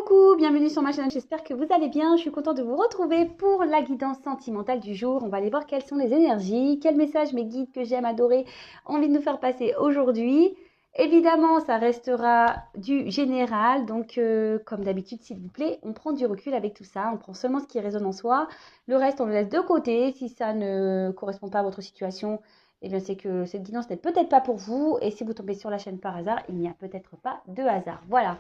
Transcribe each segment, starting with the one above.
Coucou, bienvenue sur ma chaîne, j'espère que vous allez bien. Je suis contente de vous retrouver pour la guidance sentimentale du jour. On va aller voir quelles sont les énergies, quels messages mes guides que j'aime adorer ont envie de nous faire passer aujourd'hui. Évidemment, ça restera du général, donc comme d'habitude, s'il vous plaît, on prend du recul avec tout ça, on prend seulement ce qui résonne en soi. Le reste, on le laisse de côté. Si ça ne correspond pas à votre situation, eh bien c'est que cette guidance n'est peut-être pas pour vous. Et si vous tombez sur la chaîne par hasard, il n'y a peut-être pas de hasard. Voilà.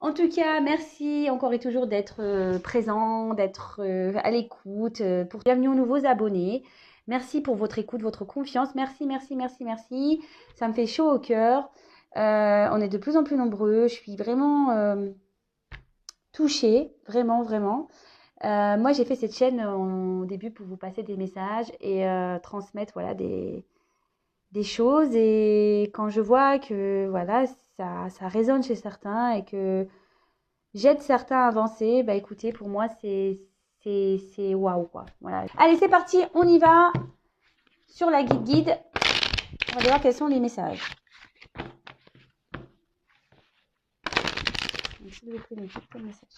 En tout cas, merci encore et toujours d'être présent, d'être à l'écoute. Bienvenue aux nouveaux abonnés. Merci pour votre écoute, votre confiance. Merci, merci, merci, merci. Ça me fait chaud au cœur. On est de plus en plus nombreux. Je suis vraiment touchée, vraiment, vraiment. Moi, j'ai fait cette chaîne au début pour vous passer des messages et transmettre voilà, des choses. Et quand je vois que voilà, ça résonne chez certains et que j'aide certains à avancer, bah écoutez, pour moi, c'est waouh, quoi. Voilà. Allez, c'est parti, on y va sur la guide. On va voir quels sont les messages. S'il vous plaît, me dites quel message.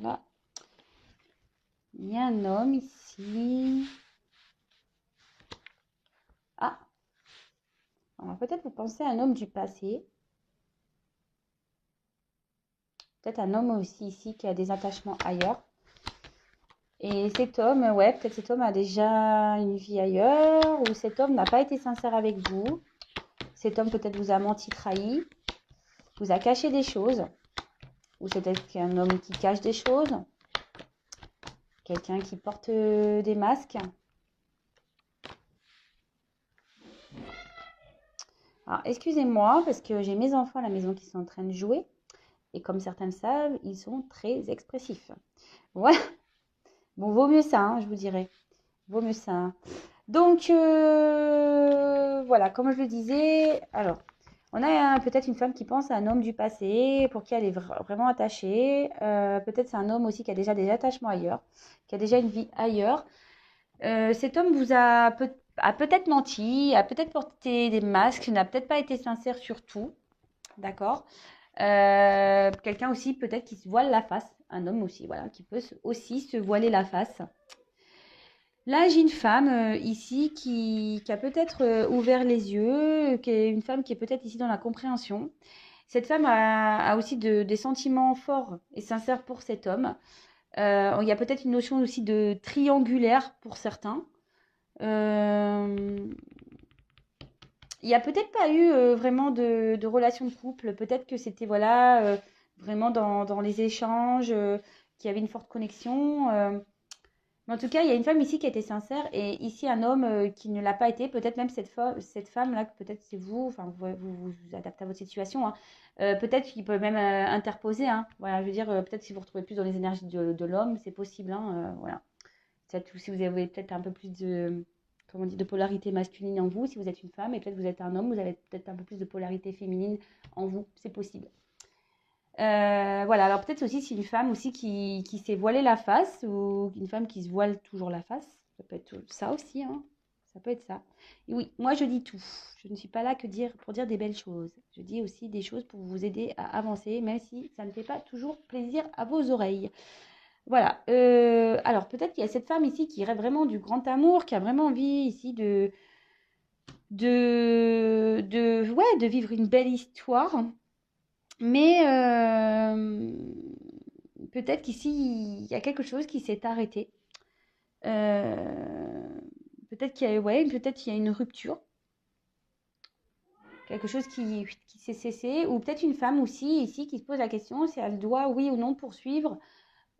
Voilà. Il y a un homme ici. Ah. Alors peut-être vous pensez à un homme du passé. Peut-être un homme aussi ici qui a des attachements ailleurs. Et cet homme, ouais, peut-être cet homme a déjà une vie ailleurs, ou cet homme n'a pas été sincère avec vous. Cet homme peut-être vous a menti, trahi, vous a caché des choses. Ou c'est peut-être un homme qui cache des choses. Quelqu'un qui porte des masques. Alors, excusez-moi, parce que j'ai mes enfants à la maison qui sont en train de jouer. Et comme certains le savent, ils sont très expressifs. Voilà. Bon, vaut mieux ça, hein, je vous dirais. Vaut mieux ça. Hein. Donc, voilà, comme je le disais, alors, on a peut-être une femme qui pense à un homme du passé, pour qui elle est vraiment attachée. Peut-être c'est un homme aussi qui a déjà des attachements ailleurs, qui a déjà une vie ailleurs. Cet homme vous a peut-être menti, a peut-être porté des masques, n'a peut-être pas été sincère sur tout. D'accord. Quelqu'un aussi peut-être qui se voile la face. Un homme aussi, voilà, qui peut aussi se voiler la face. Là, j'ai une femme ici qui a peut-être ouvert les yeux, qui est une femme qui est peut-être ici dans la compréhension. Cette femme a aussi des sentiments forts et sincères pour cet homme. Il y a peut-être une notion aussi de triangulaire pour certains. Il n'y a peut-être pas eu vraiment de relation de couple. Peut-être que c'était voilà, vraiment dans les échanges, qu'il y avait une forte connexion. Mais en tout cas, il y a une femme ici qui a été sincère et ici un homme qui ne l'a pas été. Peut-être même cette femme-là, peut-être c'est vous, enfin vous adaptez à votre situation. Hein. Peut-être qu'il peut même interposer. Hein. Voilà, je veux dire, peut-être si vous retrouvez plus dans les énergies de l'homme, c'est possible. Hein, voilà. Peut-être si vous avez peut-être un peu plus de, comment on dit, de polarité masculine en vous, si vous êtes une femme, et peut-être vous êtes un homme, vous avez peut-être un peu plus de polarité féminine en vous, c'est possible. Voilà, alors peut-être aussi si une femme aussi qui s'est voilée la face, ou une femme qui se voile toujours la face, ça peut être ça aussi, hein. Ça peut être ça. Et oui, moi je dis tout. Je ne suis pas là pour dire des belles choses. Je dis aussi des choses pour vous aider à avancer, même si ça ne fait pas toujours plaisir à vos oreilles. Voilà. Alors peut-être qu'il y a cette femme ici qui rêve vraiment du grand amour, qui a vraiment envie ici ouais, de vivre une belle histoire. Mais peut-être qu'ici, il y a quelque chose qui s'est arrêté. Euh, peut-être qu'il y a, ouais, peut-être qu'il y a une rupture. Quelque chose qui s'est cessé. Ou peut-être une femme aussi ici qui se pose la question si elle doit, oui ou non, poursuivre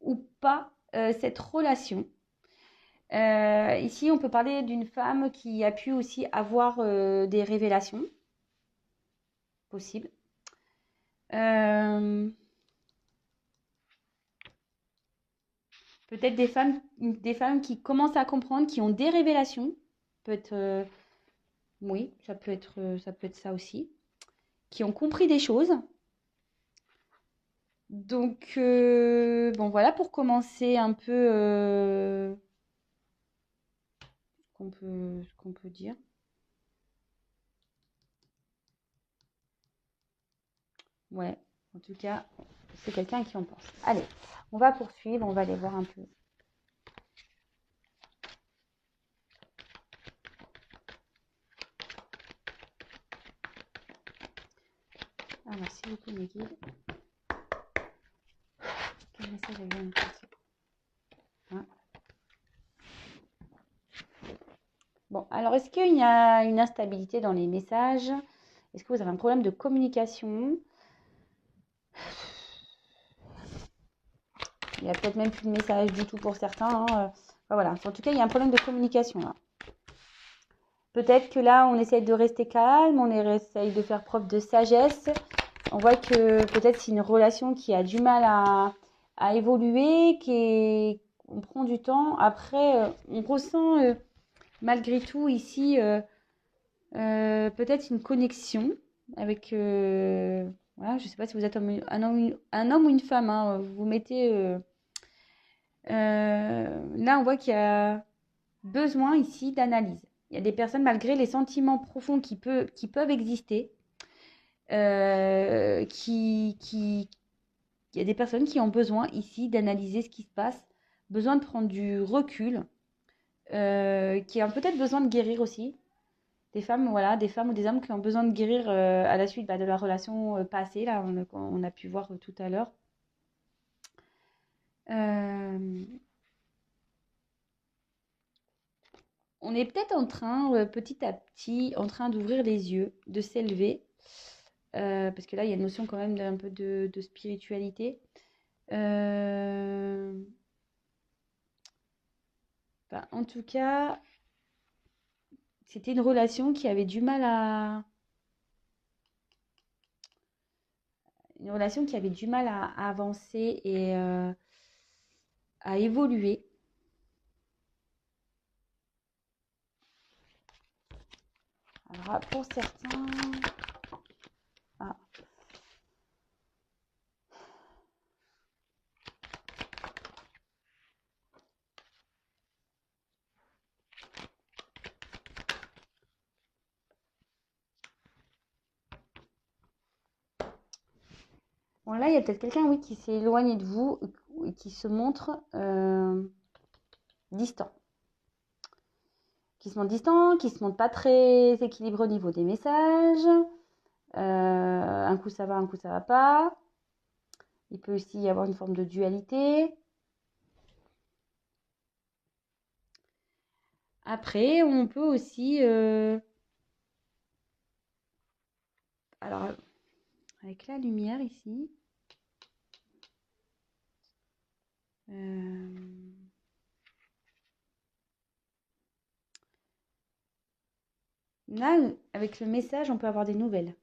ou pas cette relation. Ici, on peut parler d'une femme qui a pu aussi avoir des révélations possibles. Peut-être des femmes qui commencent à comprendre, qui ont des révélations. Peut être, oui, ça peut être ça aussi. Qui ont compris des choses. Donc, bon, voilà pour commencer un peu ce qu'on peut dire. Ouais, en tout cas, c'est quelqu'un qui en pense. Allez, on va poursuivre, on va aller voir un peu. Ah, merci beaucoup, mes guides. Quel message a eu une question? Hein. Bon, alors est-ce qu'il y a une instabilité dans les messages? Est-ce que vous avez un problème de communication? Il n'y a peut-être même plus de message du tout pour certains. Hein. Enfin, voilà, en tout cas, il y a un problème de communication là. Peut-être que là, on essaye de rester calme, on essaye de faire preuve de sagesse. On voit que peut-être c'est une relation qui a du mal à évoluer, on prend du temps. Après, on ressent malgré tout ici peut-être une connexion avec... voilà, je ne sais pas si vous êtes un homme ou une femme. Hein, vous vous mettez... là, on voit qu'il y a besoin ici d'analyse. Il y a des personnes, malgré les sentiments profonds qui peuvent exister, il y a des personnes qui ont besoin ici d'analyser ce qui se passe, besoin de prendre du recul, qui ont peut-être besoin de guérir aussi. Des femmes, voilà, des femmes ou des hommes qui ont besoin de guérir à la suite de la relation passée, là, on a pu voir tout à l'heure. On est peut-être en train, petit à petit, en train d'ouvrir les yeux, de s'élever. Parce que là, il y a une notion quand même d'un peu de spiritualité. En tout cas, c'était une relation qui avait du mal à... Une relation qui avait du mal à avancer et à évoluer. Alors, pour certains... Ah. Bon, là, il y a peut-être quelqu'un, oui, qui s'est éloigné de vous et qui se montre distant. Qui se montre distant, qui se montre pas très équilibré au niveau des messages. Un coup ça va, un coup ça va pas. Il peut aussi y avoir une forme de dualité. Après, on peut aussi... alors, avec la lumière ici... là, avec le message, on peut avoir des nouvelles.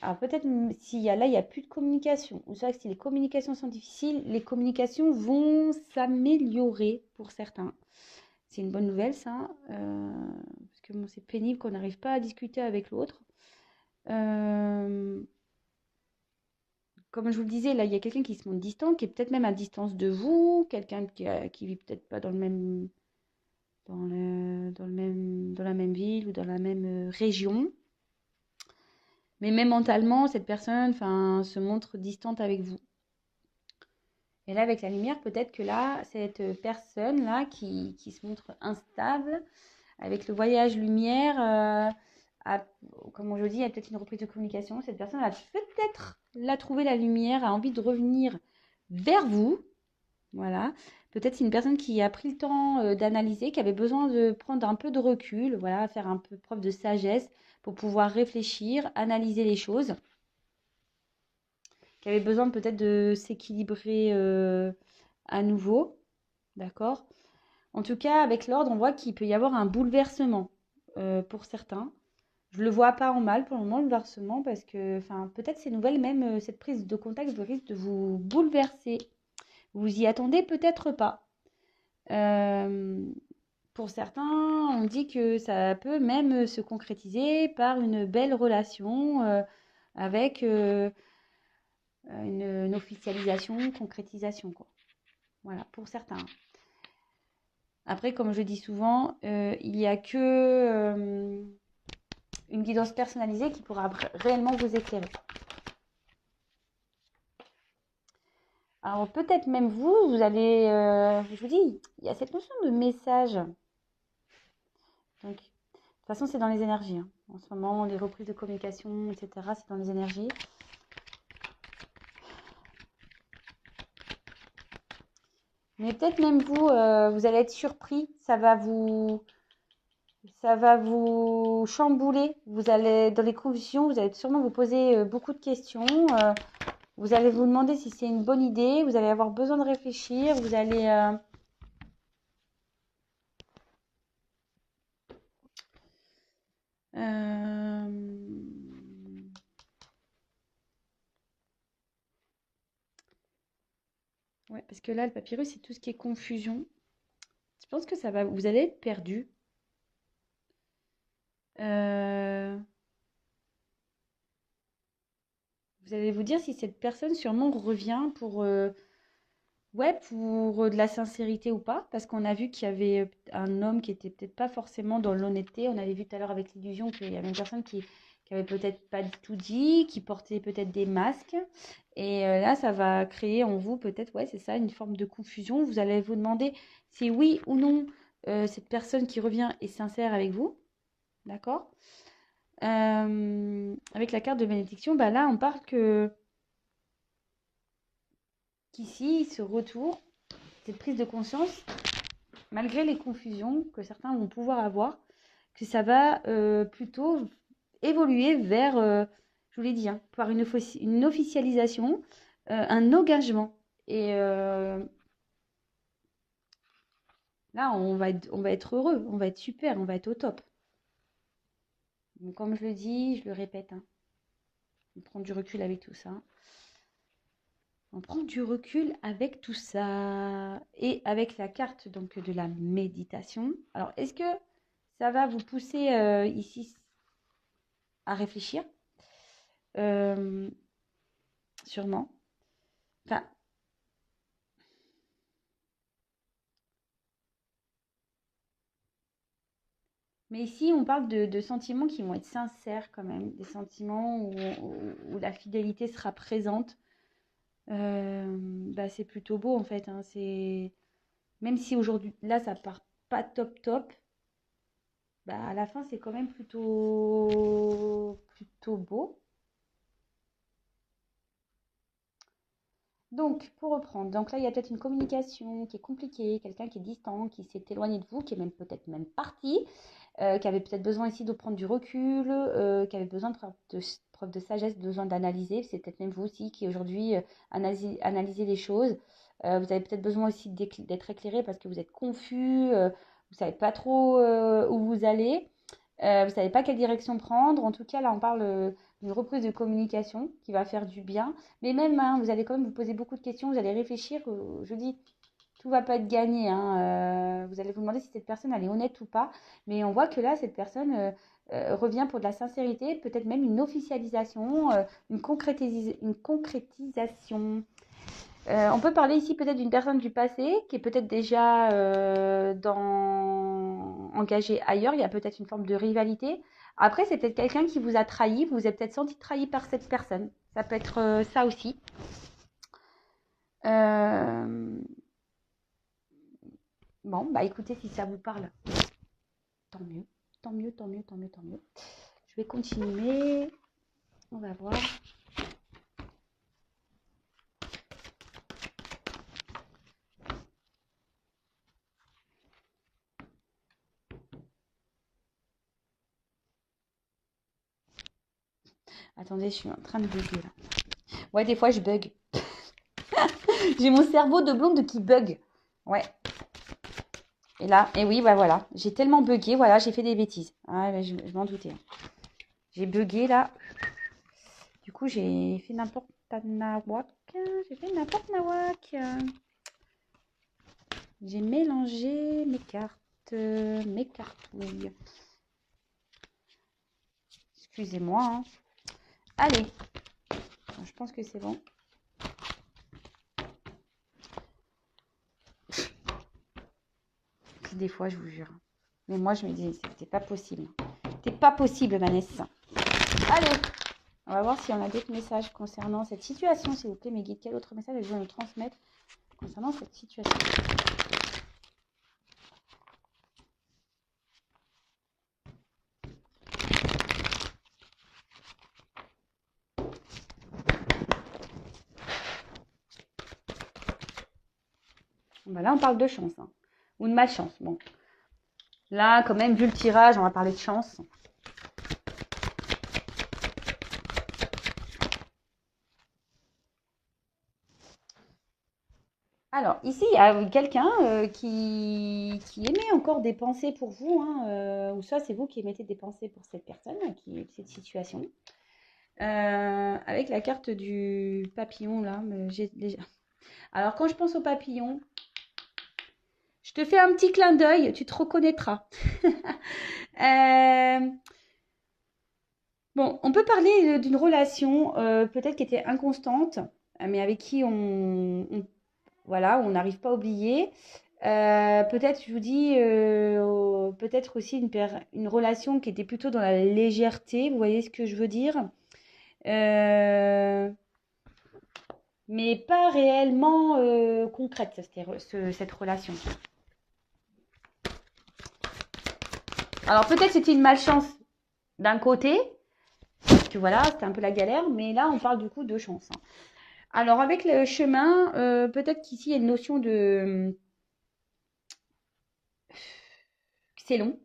Alors peut-être s'il y a là, il n'y a plus de communication. Ou soit si les communications sont difficiles, les communications vont s'améliorer pour certains. C'est une bonne nouvelle, ça. Parce que bon, c'est pénible qu'on n'arrive pas à discuter avec l'autre. Comme je vous le disais, là, il y a quelqu'un qui se montre distant, qui est peut-être même à distance de vous, quelqu'un qui vit peut-être pas dans le même, dans la même ville ou dans la même région. Mais même mentalement, cette personne, se montre distante avec vous. Et là, avec la lumière, peut-être que là, cette personne-là qui se montre instable, avec le voyage lumière, comme je dis, il y a peut-être une reprise de communication. Cette personne a peut-être trouvé la lumière, a envie de revenir vers vous. Voilà. Peut-être c'est une personne qui a pris le temps d'analyser, qui avait besoin de prendre un peu de recul, voilà, faire un peu preuve de sagesse pour pouvoir réfléchir, analyser les choses, qui avait besoin peut-être de s'équilibrer à nouveau. D'accord? En tout cas, avec l'ordre, on voit qu'il peut y avoir un bouleversement pour certains. Je ne le vois pas en mal pour le moment, le bouleversement, parce que peut-être ces nouvelles, même cette prise de contact risque de vous bouleverser. Vous y attendez peut-être pas. Pour certains, on dit que ça peut même se concrétiser par une belle relation avec une officialisation, une concrétisation, quoi. Voilà, pour certains. Après, comme je dis souvent, il n'y a que une guidance personnalisée qui pourra réellement vous éclairer. Alors peut-être même vous allez, je vous dis, il y a cette notion de message. Donc, de toute façon, c'est dans les énergies. Hein. En ce moment, les reprises de communication, etc., c'est dans les énergies. Mais peut-être même vous allez être surpris. Ça va vous chambouler. Vous allez, dans les confusions, vous allez sûrement vous poser beaucoup de questions. Vous allez vous demander si c'est une bonne idée. Vous allez avoir besoin de réfléchir. Vous allez... Ouais, parce que là, le papyrus, c'est tout ce qui est confusion. Je pense que ça va... Vous allez être perdu. Vous allez vous dire si cette personne sûrement revient pour, ouais, pour de la sincérité ou pas, parce qu'on a vu qu'il y avait un homme qui était peut-être pas forcément dans l'honnêteté. On avait vu tout à l'heure avec l'illusion qu'il y avait une personne qui avait peut-être pas du tout dit, qui portait peut-être des masques. Et là, ça va créer en vous peut-être, ouais, c'est ça, une forme de confusion. Vous allez vous demander si oui ou non cette personne qui revient est sincère avec vous. D'accord? Avec la carte de bénédiction, bah là, on parle qu'ici, ce retour, cette prise de conscience, malgré les confusions que certains vont pouvoir avoir, que ça va plutôt évoluer vers, je vous l'ai dit, hein, par une officialisation, un engagement. Et là, on va être heureux, on va être super, on va être au top. Donc, comme je le dis, je le répète, hein, on prend du recul avec tout ça. On prend du recul avec tout ça et avec la carte donc de la méditation. Alors, est-ce que ça va vous pousser ici à réfléchir? Sûrement. Enfin, mais ici, on parle de sentiments qui vont être sincères quand même, des sentiments où la fidélité sera présente. Bah, c'est plutôt beau en fait. Hein, même si aujourd'hui, là, ça part pas top top, bah, à la fin, c'est quand même plutôt beau. Donc, pour reprendre, donc là, il y a peut-être une communication qui est compliquée, quelqu'un qui est distant, qui s'est éloigné de vous, qui est même peut-être même parti, qui avait peut-être besoin ici de prendre du recul, qui avait besoin de preuve de sagesse, besoin d'analyser. C'est peut-être même vous aussi qui aujourd'hui analysez les choses. Vous avez peut-être besoin aussi d'être éclairé parce que vous êtes confus, vous ne savez pas trop où vous allez, vous ne savez pas quelle direction prendre. En tout cas, là, on parle d'une reprise de communication qui va faire du bien. Mais même, hein, vous allez quand même vous poser beaucoup de questions, vous allez réfléchir. Je dis, tout va pas être gagné. Hein. Vous allez vous demander si cette personne elle est honnête ou pas. Mais on voit que là, cette personne revient pour de la sincérité, peut-être même une officialisation, une concrétisation. On peut parler ici peut-être d'une personne du passé qui est peut-être déjà engagée ailleurs. Il y a peut-être une forme de rivalité. Après, c'est peut-être quelqu'un qui vous a trahi. Vous vous êtes peut-être senti trahi par cette personne. Ça peut être ça aussi. Bon, bah écoutez, si ça vous parle, tant mieux. Tant mieux, tant mieux, tant mieux, tant mieux. Je vais continuer. On va voir. Attendez, je suis en train de bugger là. Ouais, des fois je bug. J'ai mon cerveau de blonde qui bug. Ouais. Et là, et oui, bah voilà. J'ai tellement bugué, voilà, j'ai fait des bêtises. Ah, bah, je m'en doutais. J'ai bugué là. Du coup, j'ai fait n'importe nawak. J'ai fait n'importe nawak. J'ai mélangé mes cartes, mes cartouilles. Excusez-moi. Hein. Allez. Je pense que c'est bon. Puis des fois, je vous jure. Mais moi, je me dis, c'était pas possible. C'était pas possible, Vanessa. Allez. On va voir si on a d'autres messages concernant cette situation, s'il vous plaît, mes guides. Quel autre message je vais nous transmettre concernant cette situation? Ben là, on parle de chance. Hein. Ou de malchance. Bon. Là, quand même, vu le tirage, on va parler de chance. Alors, ici, il y a quelqu'un qui émet encore des pensées pour vous, hein, ou soit c'est vous qui émettez des pensées pour cette personne, cette situation. Avec la carte du papillon, là, j'ai déjà... Alors, quand je pense au papillon, je te fais un petit clin d'œil, tu te reconnaîtras. Bon, on peut parler d'une relation peut-être qui était inconstante, mais avec qui voilà, on n'arrive pas à oublier. Peut-être, je vous dis, peut-être aussi une relation qui était plutôt dans la légèreté, vous voyez ce que je veux dire? Mais pas réellement concrète, cette relation. Alors peut-être c'était une malchance d'un côté, parce que voilà, c'était un peu la galère, mais là on parle du coup de chance. Hein. Alors avec le chemin, peut-être qu'ici il y a une notion de... c'est long,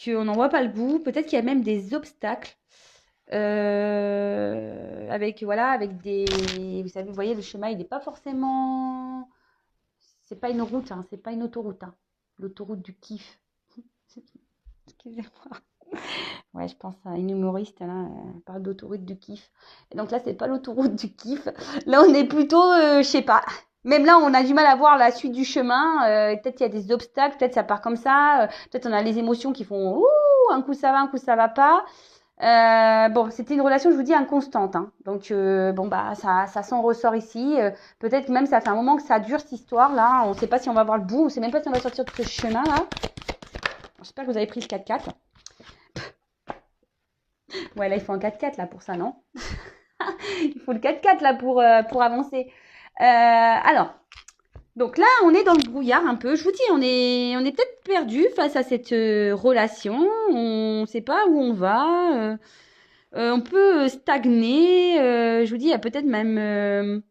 qu'on n'en voit pas le bout, peut-être qu'il y a même des obstacles. Avec des, vous voyez, le chemin il n'est pas forcément, c'est pas une route, hein, c'est pas une autoroute, hein. L'autoroute du kiff. Excusez-moi. Ouais, je pense à une humoriste, là, elle parle d'autoroute du kiff. Et donc là, c'est pas l'autoroute du kiff. Là, on est plutôt, je sais pas. Même là, on a du mal à voir la suite du chemin. Peut-être il y a des obstacles, peut-être ça part comme ça. Peut-être on a les émotions qui font ouh, un coup ça va, un coup ça va pas. Bon, c'était une relation, je vous dis, inconstante. Hein. Donc, bon, bah, ça s'en ressort ici. Peut-être même ça fait un moment que ça dure, cette histoire-là. On ne sait pas si on va voir le bout. On ne sait même pas si on va sortir de ce chemin-là. J'espère que vous avez pris le 4x4. Ouais, là, il faut un 4x4 là, pour ça, non? Il faut le 4x4 là, pour avancer. Alors, donc là, on est dans le brouillard un peu. Je vous dis, on est peut-être perdu face à cette relation. On ne sait pas où on va. On peut stagner. Je vous dis, il y a peut-être même...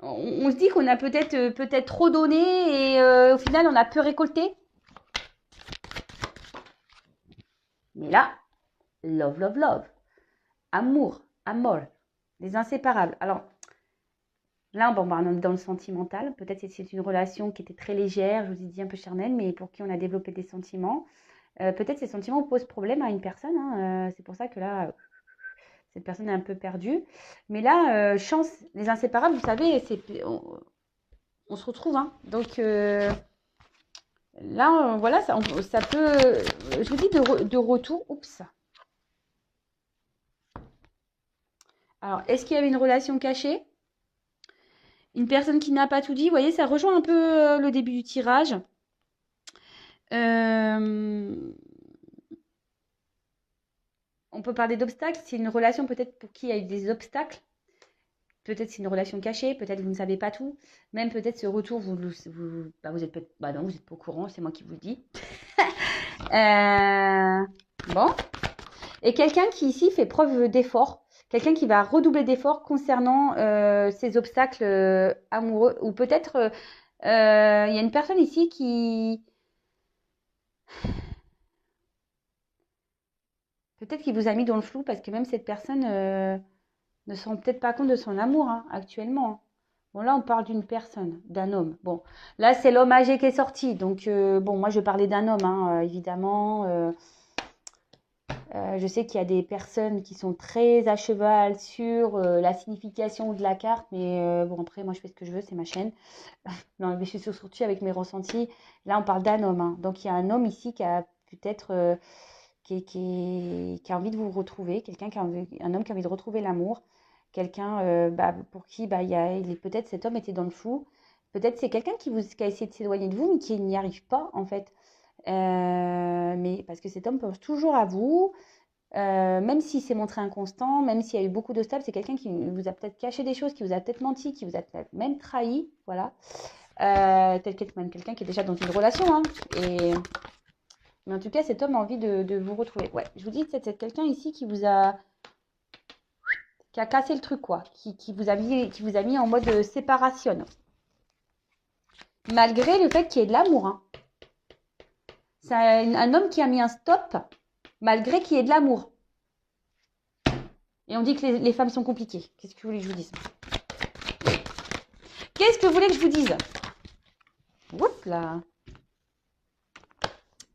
on se dit qu'on a peut-être trop donné et au final, on a peu récolté. Mais là, love, love, love. Amour, amour. Les inséparables. Alors, là, bon, on est dans le sentimental. Peut-être que c'est une relation qui était très légère, je vous ai dit un peu charnelle, mais pour qui on a développé des sentiments. Peut-être ces sentiments posent problème à une personne. Hein. C'est pour ça que là, cette personne est un peu perdue. Mais là, chance, les inséparables, vous savez, on se retrouve. Hein. Donc là, voilà, ça peut, je vous dis, de retour. Oups. Alors, est-ce qu'il y avait une relation cachée? Une personne qui n'a pas tout dit, vous voyez, ça rejoint un peu le début du tirage. On peut parler d'obstacles. C'est une relation peut-être pour qui il y a eu des obstacles. Peut-être c'est une relation cachée, peut-être vous ne savez pas tout. Même peut-être ce retour, vous êtes peut-être... Bah non, vous n'êtes pas au courant, c'est moi qui vous le dis. Bon. Et quelqu'un qui ici fait preuve d'effort. Quelqu'un qui va redoubler d'efforts concernant ces obstacles amoureux. Ou peut-être il y a une personne ici qui... Peut-être qu'il vous a mis dans le flou parce que même cette personne ne se rend peut-être pas compte de son amour hein, actuellement. Hein. Bon, là, on parle d'une personne, d'un homme. Bon, là, c'est l'homme âgé qui est sorti. Donc, bon, moi, je parlais d'un homme, hein, évidemment. Je sais qu'il y a des personnes qui sont très à cheval sur la signification de la carte, mais bon, après, moi, je fais ce que je veux, c'est ma chaîne. Non, mais je suis surtout avec mes ressentis. Là, on parle d'un homme, hein. Donc, il y a un homme ici qui a peut-être qui a envie de vous retrouver, un homme qui a envie de retrouver l'amour, quelqu'un pour qui peut-être cet homme était dans le flou. Peut-être c'est quelqu'un qui a essayé de s'éloigner de vous, mais qui n'y arrive pas, en fait. Mais parce que cet homme pense toujours à vous, même s'il s'est montré inconstant, même s'il y a eu beaucoup d'obstacles, c'est quelqu'un qui vous a peut-être caché des choses, qui vous a peut-être menti, qui vous a peut-être même trahi, voilà. Peut-être même quelqu'un qui est déjà dans une relation, hein. Mais en tout cas, cet homme a envie de vous retrouver. Ouais, je vous dis, c'est quelqu'un ici qui a cassé le truc, quoi, qui vous a mis en mode séparation. Malgré le fait qu'il y ait de l'amour, hein. C'est un homme qui a mis un stop, malgré qu'il y ait de l'amour. Et on dit que les femmes sont compliquées. Qu'est-ce que vous voulez que je vous dise? Qu'est-ce que vous voulez que je vous dise? Oups là.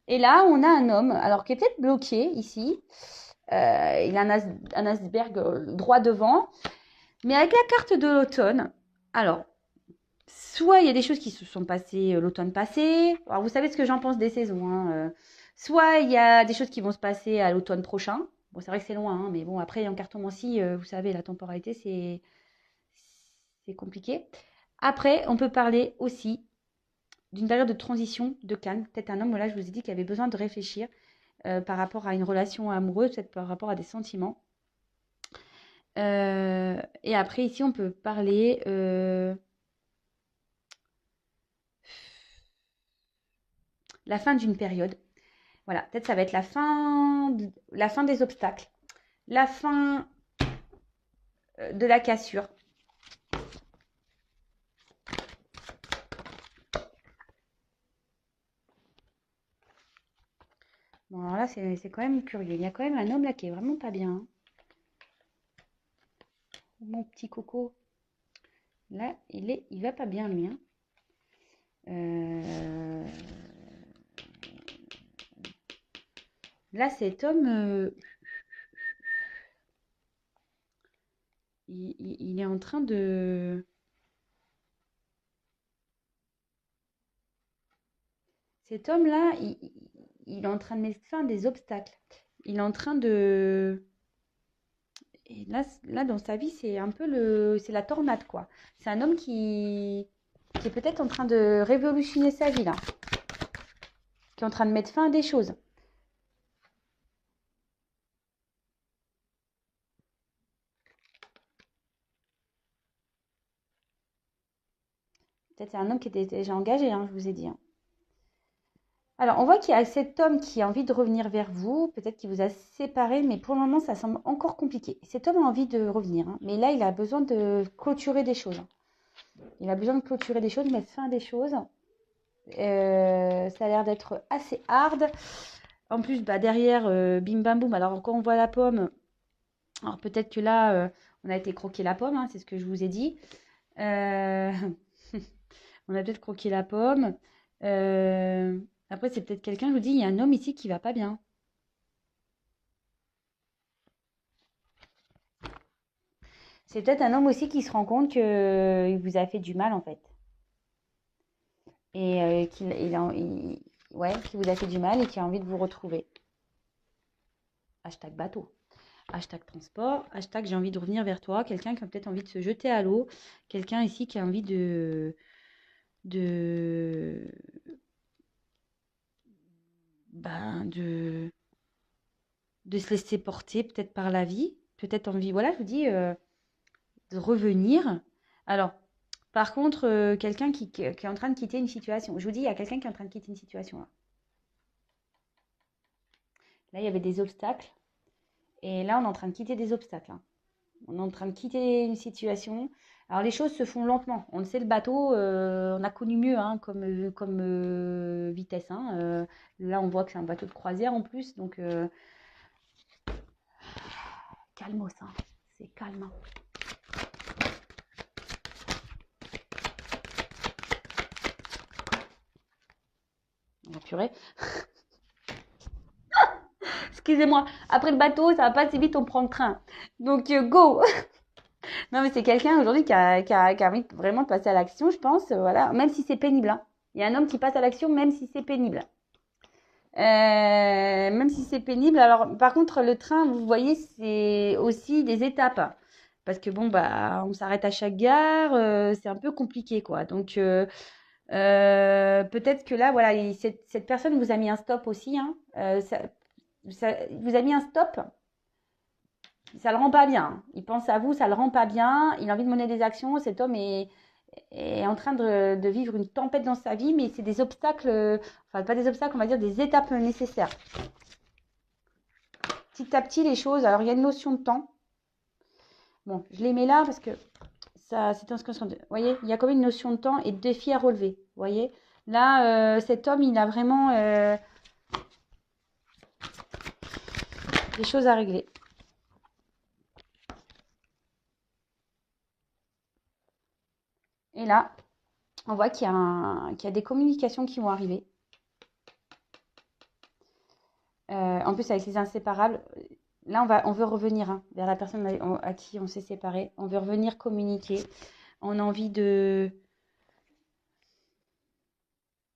Et là, on a un homme, alors qui est peut-être bloqué ici. Il a un iceberg droit devant. Mais avec la carte de l'automne, alors, soit il y a des choses qui se sont passées l'automne passé. Alors, vous savez ce que j'en pense des saisons, hein. Soit il y a des choses qui vont se passer à l'automne prochain. Bon, c'est vrai que c'est loin, hein, mais bon, après, en cartomancie, vous savez, la temporalité, c'est compliqué. Après, on peut parler aussi d'une période de transition, de calme. Peut-être un homme, là, je vous ai dit qu'il avait besoin de réfléchir par rapport à une relation amoureuse, peut-être par rapport à des sentiments. Et après, ici, on peut parler la fin d'une période. Voilà, peut-être ça va être la fin des obstacles, la fin de la cassure. Bon, alors là, c'est quand même curieux. Il y a quand même un homme là qui est vraiment pas bien, hein. Mon petit coco, là, il va pas bien, lui, hein. Là, cet homme, il est en train de... Cet homme-là, il est en train de mettre fin à des obstacles. Il est en train de... Et là, dans sa vie, c'est un peu c'est la tornade, quoi. C'est un homme qui est peut-être en train de révolutionner sa vie, là. Qui est en train de mettre fin à des choses. Peut-être c'est un homme qui était déjà engagé, hein, je vous ai dit, hein. Alors, on voit qu'il y a cet homme qui a envie de revenir vers vous. Peut-être qu'il vous a séparé, mais pour le moment, ça semble encore compliqué. Cet homme a envie de revenir, hein, mais là, il a besoin de clôturer des choses, hein. Il a besoin de clôturer des choses, mettre fin à des choses. Ça a l'air d'être assez hard. En plus, derrière, bim bam boum. Alors, quand on voit la pomme, alors peut-être que là, on a été croquer la pomme, hein, c'est ce que je vous ai dit. On a peut-être croqué la pomme. Après, c'est peut-être quelqu'un, je vous dis, il y a un homme ici qui va pas bien. C'est peut-être un homme aussi qui se rend compte qu'il vous a fait du mal, en fait. Et ouais, qui vous a fait du mal et qui a envie de vous retrouver. Hashtag bateau. Hashtag transport. Hashtag j'ai envie de revenir vers toi. Quelqu'un qui a peut-être envie de se jeter à l'eau. Quelqu'un ici qui a envie de, ben, de se laisser porter peut-être par la vie. Peut-être envie, voilà, je vous dis, de revenir. Alors, par contre, quelqu'un qui est en train de quitter une situation. Je vous dis, il y a quelqu'un qui est en train de quitter une situation là. Là, il y avait des obstacles. Et là, on est en train de quitter des obstacles, hein. On est en train de quitter une situation. Alors, les choses se font lentement. On le sait, le bateau, on a connu mieux, hein, comme vitesse, hein. Là, on voit que c'est un bateau de croisière en plus. Donc, calmos, hein. C'est calme, hein. Oh, purée. Excusez-moi, après le bateau, ça va pas si vite, on prend le train. Donc, go. Non, mais c'est quelqu'un aujourd'hui qui a envie vraiment de passer à l'action, je pense. Voilà, même si c'est pénible, hein. Il y a un homme qui passe à l'action, même si c'est pénible. Même si c'est pénible. Alors, par contre, le train, vous voyez, c'est aussi des étapes. Parce que bon, bah, on s'arrête à chaque gare, c'est un peu compliqué, quoi. Donc, peut-être que là, voilà, cette personne vous a mis un stop aussi, hein. Vous a mis un stop. Ça le rend pas bien. Il pense à vous, ça le rend pas bien. Il a envie de mener des actions. Cet homme est en train de vivre une tempête dans sa vie, mais c'est des obstacles, enfin pas des obstacles, on va dire des étapes nécessaires. Petit à petit, les choses. Alors, il y a une notion de temps. Bon, je les mets là parce que ça, c'est un ce. Vous voyez, il y a quand même une notion de temps et de défi à relever. Vous voyez, là, cet homme, il a vraiment des choses à régler. Et là, on voit qu'il y a des communications qui vont arriver. En plus, avec les inséparables, là, on veut revenir, hein, vers la personne à qui on s'est séparé. On veut revenir communiquer. On a envie de...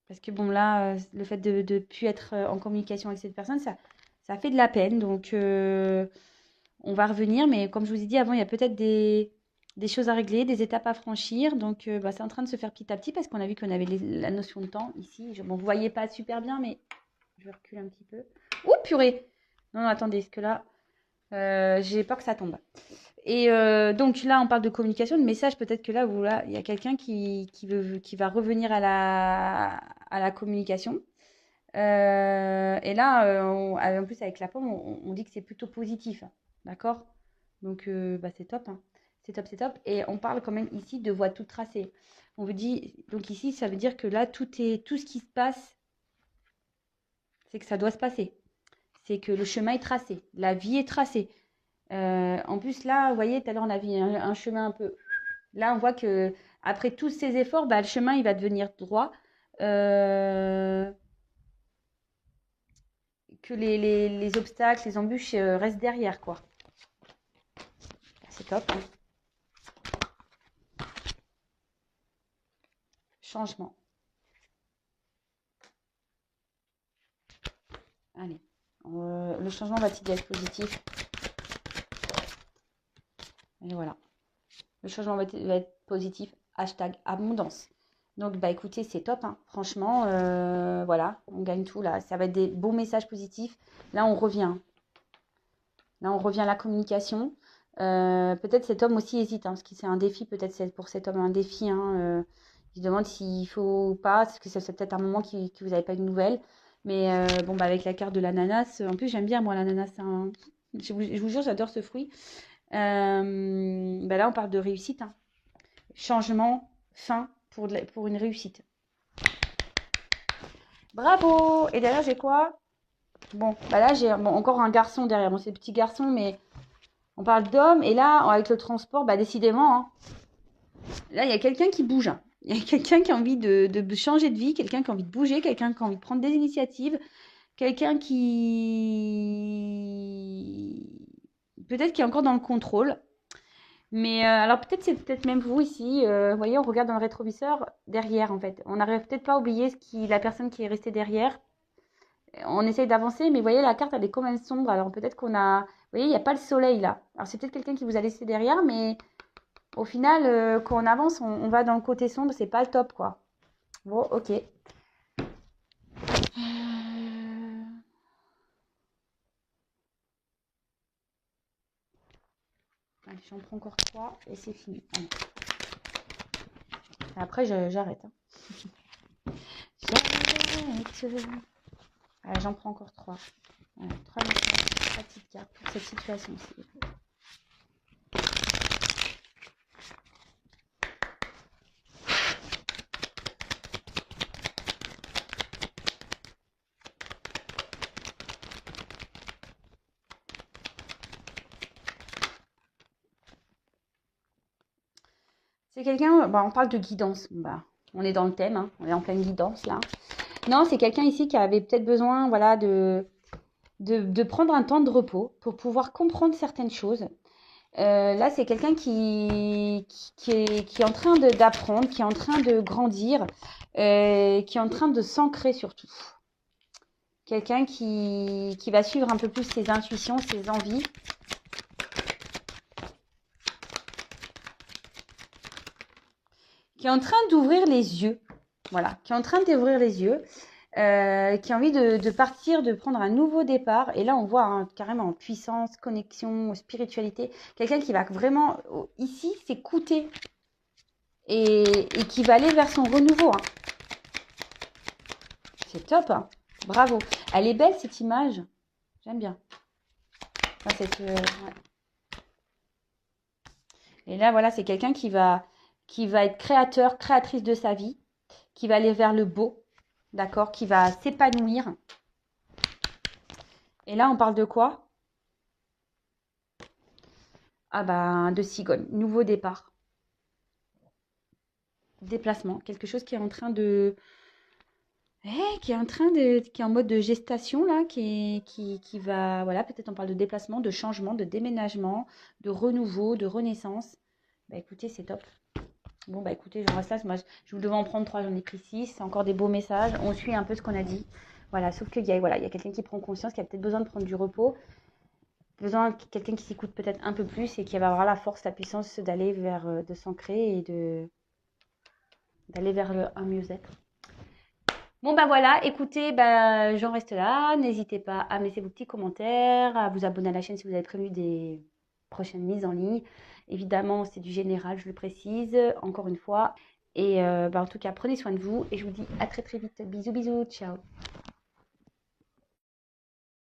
Parce que bon, là, le fait de ne plus être en communication avec cette personne, ça fait de la peine. Donc, on va revenir. Mais comme je vous ai dit avant, il y a peut-être des choses à régler, des étapes à franchir. Donc, bah, c'est en train de se faire petit à petit parce qu'on a vu qu'on avait la notion de temps ici. Bon, vous ne voyez pas super bien, mais je recule un petit peu. Oh, purée! Non, non, attendez, parce que là, j'ai peur que ça tombe. Et donc là, on parle de communication, de message. Peut-être que là, il y a quelqu'un qui va revenir à la communication. Et là, en plus, avec la pomme, on dit que c'est plutôt positif. D'accord? Donc, bah, c'est top, hein. C'est top, c'est top. Et on parle quand même ici de voie toute tracée. On vous dit, donc ici, ça veut dire que là, tout ce qui se passe, c'est que ça doit se passer. C'est que le chemin est tracé. La vie est tracée. En plus, là, vous voyez, tout à l'heure, on a vu un chemin un peu. Là, on voit que après tous ces efforts, bah, le chemin, il va devenir droit. Que les obstacles, les embûches restent derrière, quoi. C'est top, hein. Changement. Allez. Le changement va-t-il être positif? Et voilà. Le changement va être positif. Hashtag abondance. Donc, bah écoutez, c'est top, hein. Franchement, voilà, on gagne tout là. Ça va être des beaux messages positifs. Là, on revient. Là, on revient à la communication. Peut-être cet homme aussi hésite, hein, parce que c'est un défi. Peut-être c'est pour cet homme un défi, hein. Il se demande s'il faut ou pas, parce que c'est peut-être un moment que vous n'avez pas de nouvelles. Mais bon, bah avec la carte de l'ananas, en plus, j'aime bien, moi, l'ananas. Hein. Je vous jure, j'adore ce fruit. Bah là, on parle de réussite, hein. Changement, fin pour une réussite. Bravo! Et derrière, j'ai quoi? Bon, bah là, j'ai encore un garçon derrière. Bon, c'est le petit garçon, mais on parle d'homme. Et là, avec le transport, bah décidément, hein, là, il y a quelqu'un qui bouge. Hein. Il y a quelqu'un qui a envie de changer de vie, quelqu'un qui a envie de bouger, quelqu'un qui a envie de prendre des initiatives, quelqu'un qui... Peut-être qui est encore dans le contrôle. Mais alors peut-être c'est peut-être même vous ici, vous voyez, on regarde dans le rétroviseur derrière en fait. On n'arrive peut-être pas à oublier la personne qui est restée derrière. On essaye d'avancer, mais vous voyez, la carte elle est quand même sombre. Alors peut-être qu'on a, vous voyez, il n'y a pas le soleil là. Alors c'est peut-être quelqu'un qui vous a laissé derrière, mais au final, quand on avance, on va dans le côté sombre, c'est pas le top quoi. Bon, ok. Allez, j'en prends encore 3 et c'est fini. Allez. Après, j'arrête. Hein. J'arrête. Allez, j'en prends encore 3. Voilà, 3 petites cartes pour cette situation-ci. C'est quelqu'un, bah, on parle de guidance. Bah, on est dans le thème, hein, on est en pleine guidance là. Non, c'est quelqu'un ici qui avait peut-être besoin, voilà, de de prendre un temps de repos pour pouvoir comprendre certaines choses. Là, c'est quelqu'un qui est en train d'apprendre, qui est en train de grandir, qui est en train de s'ancrer surtout. Quelqu'un qui va suivre un peu plus ses intuitions, ses envies. Qui est en train d'ouvrir les yeux. Voilà, qui est en train d'ouvrir les yeux. Qui a envie de partir, de prendre un nouveau départ. Et là, on voit hein, carrément puissance, connexion, spiritualité. Quelqu'un qui va vraiment, ici, s'écouter et qui va aller vers son renouveau. Hein. C'est top, hein. Bravo. Elle est belle, cette image. J'aime bien. Enfin, ouais. Et là, voilà, c'est quelqu'un qui va être créateur, créatrice de sa vie, qui va aller vers le beau, d'accord, qui va s'épanouir. Et là, on parle de quoi? Ah bah, de cigogne, nouveau départ. Déplacement, quelque chose qui est en train de... qui est en mode de gestation, là, qui va... Voilà, peut-être on parle de déplacement, de changement, de déménagement, de renouveau, de renaissance. Bah écoutez, c'est top. Bon, bah écoutez, je reste là. Moi, je vous devais en prendre 3, j'en ai pris 6. C'est encore des beaux messages. On suit un peu ce qu'on a dit. Voilà, sauf qu'il y a, voilà, il y a quelqu'un qui prend conscience, qui a peut-être besoin de prendre du repos. Besoin de quelqu'un qui s'écoute peut-être un peu plus et qui va avoir la force, la puissance d'aller vers, de s'ancrer et d'aller vers un mieux-être. Bon, bah voilà, écoutez, bah, j'en reste là. N'hésitez pas à me laisser vos petits commentaires, à vous abonner à la chaîne si vous avez prévu des prochaines mises en ligne. Évidemment, c'est du général, je le précise, encore une fois. Et bah, en tout cas, prenez soin de vous et je vous dis à très très vite. Bisous, bisous, ciao.